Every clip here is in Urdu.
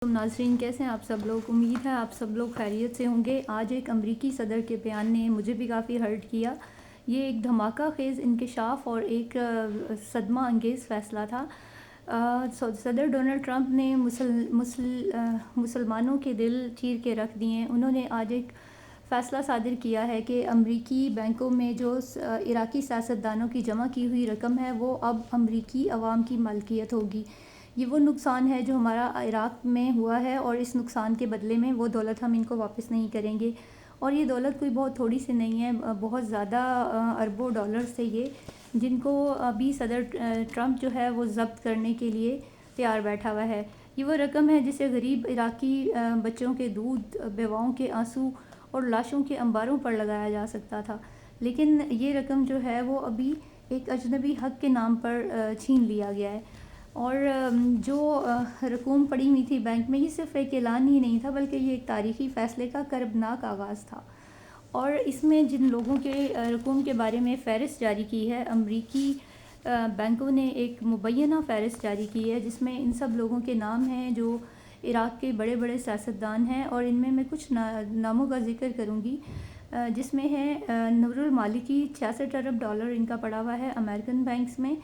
ناظرین کیسے ہیں آپ سب لوگ؟ امید ہے آپ سب لوگ خیریت سے ہوں گے۔ آج ایک امریکی صدر کے بیان نے مجھے بھی کافی ہرٹ کیا۔ یہ ایک دھماکہ خیز انکشاف اور ایک صدمہ انگیز فیصلہ تھا۔ صدر ڈونلڈ ٹرمپ نے مسلمانوں کے دل چیر کے رکھ دیے۔ انہوں نے آج ایک فیصلہ صادر کیا ہے کہ امریکی بینکوں میں جو عراقی سیاستدانوں کی جمع کی ہوئی رقم ہے وہ اب امریکی عوام کی ملکیت ہوگی۔ یہ وہ نقصان ہے جو ہمارا عراق میں ہوا ہے، اور اس نقصان کے بدلے میں وہ دولت ہم ان کو واپس نہیں کریں گے۔ اور یہ دولت کوئی بہت تھوڑی سی نہیں ہے، بہت زیادہ اربوں ڈالرز سے یہ، جن کو ابھی صدر ٹرمپ جو ہے وہ ضبط کرنے کے لیے تیار بیٹھا ہوا ہے۔ یہ وہ رقم ہے جسے غریب عراقی بچوں کے دودھ، بیواؤں کے آنسو اور لاشوں کے انباروں پر لگایا جا سکتا تھا، لیکن یہ رقم جو ہے وہ ابھی ایک اجنبی حق کے نام پر چھین لیا گیا ہے۔ اور جو رقوم پڑی ہوئی تھی بینک میں، یہ صرف ایک اعلان ہی نہیں تھا بلکہ یہ ایک تاریخی فیصلے کا کربناک آغاز تھا۔ اور اس میں جن لوگوں کے رقوم کے بارے میں فہرست جاری کی ہے، امریکی بینکوں نے ایک مبینہ فہرست جاری کی ہے جس میں ان سب لوگوں کے نام ہیں جو عراق کے بڑے بڑے سیاستدان ہیں، اور ان میں کچھ ناموں کا ذکر کروں گی، جس میں ہے نور المالکی، 66 ارب ڈالر ان کا پڑا ہوا ہے امریکن بینکس میں،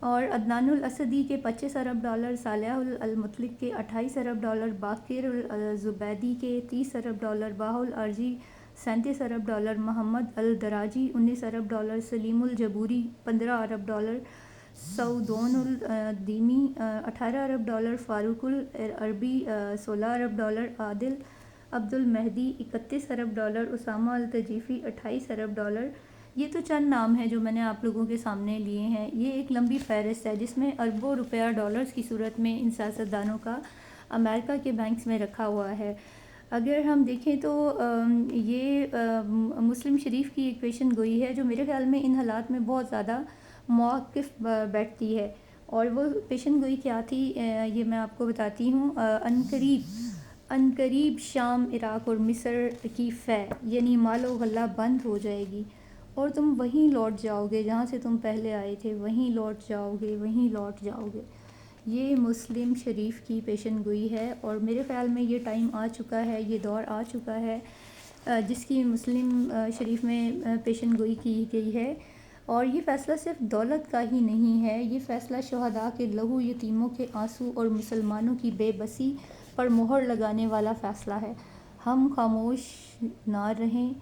اور عدنان الاسدی کے 25 ارب ڈالر، صالح المطلق کے 28 ارب ڈالر، باقر الزبیدی کے 30 ارب ڈالر، باہ الارجی 37 ارب ڈالر، محمد الدراجی 19 ارب ڈالر، سلیم الجبوری 15 ارب ڈالر، سعودون الدیمی 18 ارب ڈالر، فاروق العربی 16 ارب ڈالر، عادل عبد المہدی 31 ارب ڈالر، اسامہ التجیفی 28 ارب ڈالر۔ یہ تو چند نام ہیں جو میں نے آپ لوگوں کے سامنے لیے ہیں۔ یہ ایک لمبی فہرست ہے جس میں اربوں روپیہ ڈالرز کی صورت میں ان سیاستدانوں کا امریکہ کے بینکس میں رکھا ہوا ہے۔ اگر ہم دیکھیں تو یہ مسلم شریف کی ایک پیشن گوئی ہے جو میرے خیال میں ان حالات میں بہت زیادہ موقف بیٹھتی ہے، اور وہ پیشن گوئی کیا تھی یہ میں آپ کو بتاتی ہوں۔ عنقریب شام، عراق اور مصر کی فے یعنی مال و غلہ بند ہو جائے گی، اور تم وہیں لوٹ جاؤ گے جہاں سے تم پہلے آئے تھے، وہیں لوٹ جاؤ گے، وہیں لوٹ جاؤ گے۔ یہ مسلم شریف کی پیشن گوئی ہے، اور میرے خیال میں یہ ٹائم آ چکا ہے، یہ دور آ چکا ہے جس کی مسلم شریف میں پیشن گوئی کی گئی ہے۔ اور یہ فیصلہ صرف دولت کا ہی نہیں ہے، یہ فیصلہ شہداء کے لہو، یتیموں کے آنسو اور مسلمانوں کی بے بسی پر مہر لگانے والا فیصلہ ہے۔ ہم خاموش نہ رہیں۔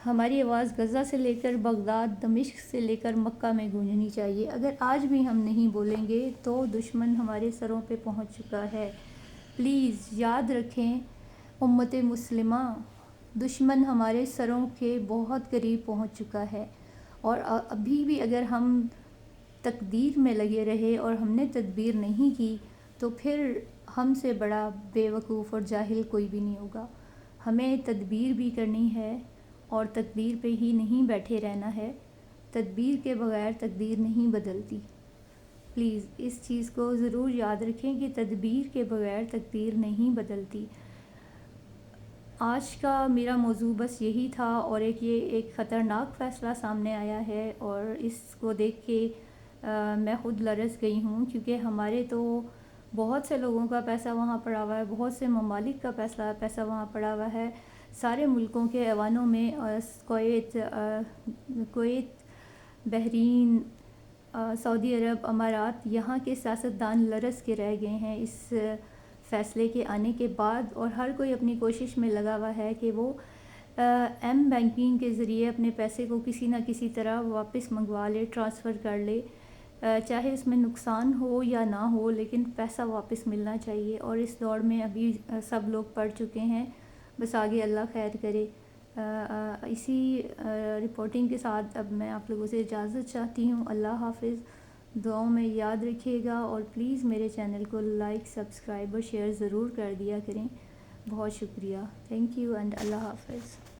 ہماری آواز غزہ سے لے کر بغداد، دمشق سے لے کر مکہ میں گونجنی چاہیے۔ اگر آج بھی ہم نہیں بولیں گے تو دشمن ہمارے سروں پہ پہنچ چکا ہے۔ پلیز یاد رکھیں امت مسلمہ، دشمن ہمارے سروں کے بہت قریب پہنچ چکا ہے، اور ابھی بھی اگر ہم تقدیر میں لگے رہے اور ہم نے تدبیر نہیں کی تو پھر ہم سے بڑا بے وقوف اور جاہل کوئی بھی نہیں ہوگا۔ ہمیں تدبیر بھی کرنی ہے، اور تقدیر پہ ہی نہیں بیٹھے رہنا ہے۔ تدبیر کے بغیر تقدیر نہیں بدلتی۔ پلیز اس چیز کو ضرور یاد رکھیں کہ تدبیر کے بغیر تقدیر نہیں بدلتی۔ آج کا میرا موضوع بس یہی تھا، اور یہ ایک خطرناک فیصلہ سامنے آیا ہے، اور اس کو دیکھ کے میں خود لرز گئی ہوں، کیونکہ ہمارے تو بہت سے لوگوں کا پیسہ وہاں پڑا ہوا ہے، بہت سے ممالک کا پیسہ وہاں پڑا ہوا ہے، سارے ملکوں کے ایوانوں میں، کویت، بحرین، سعودی عرب، امارات، یہاں کے سیاستدان لرز کے رہ گئے ہیں اس فیصلے کے آنے کے بعد، اور ہر کوئی اپنی کوشش میں لگا ہوا ہے کہ وہ ایم بینکنگ کے ذریعے اپنے پیسے کو کسی نہ کسی طرح واپس منگوا لے، ٹرانسفر کر لے، چاہے اس میں نقصان ہو یا نہ ہو، لیکن پیسہ واپس ملنا چاہیے۔ اور اس دور میں ابھی سب لوگ پڑ چکے ہیں، بس آگے اللہ خیر کرے۔ اسی رپورٹنگ کے ساتھ اب میں آپ لوگوں سے اجازت چاہتی ہوں۔ اللہ حافظ۔ دعاؤں میں یاد رکھیے گا، اور پلیز میرے چینل کو لائک، سبسکرائب اور شیئر ضرور کر دیا کریں۔ بہت شکریہ۔ تھینک یو اینڈ اللہ حافظ۔